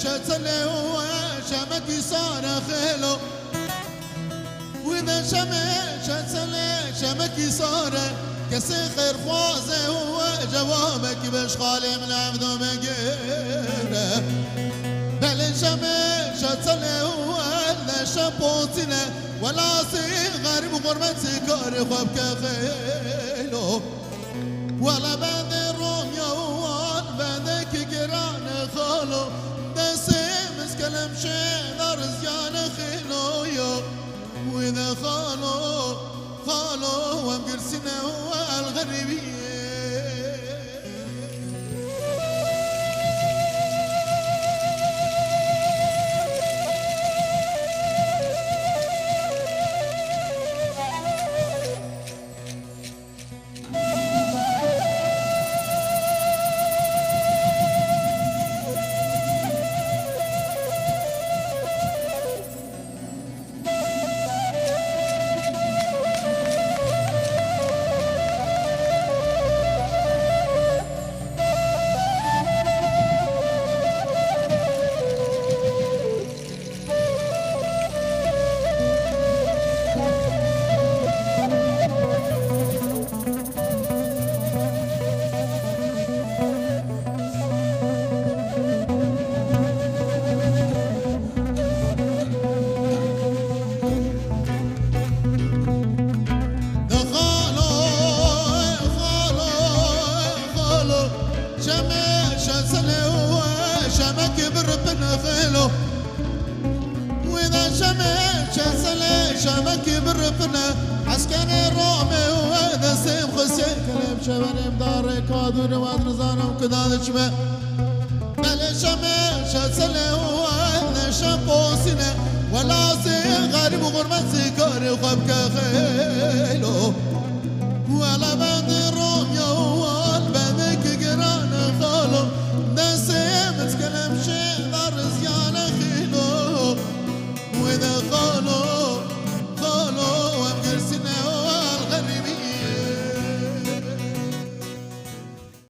شتله وشمك صار خيله وإذا شتله شمك صار كسي خير خوازه وجوابك بشغالي من عبد مقيره بل شتله ولا شبوتنا ولا صغر بغربة سكار خوابك خيله ولا بعد روميا بعدك قران خالو دسيمس كلام شيء رزيان خيلو يو وإذا خالو ومقرسنا والغربية شمك برفنا عسكري رومي وهذا سيم خسين كلام شبني بدارك وادوني وادرزانا وكذا شبه بل شمش سلي وهذا شبوسنا ولا سي غريب وغربة سيكاري وخبك خيلو ولا بعد رومي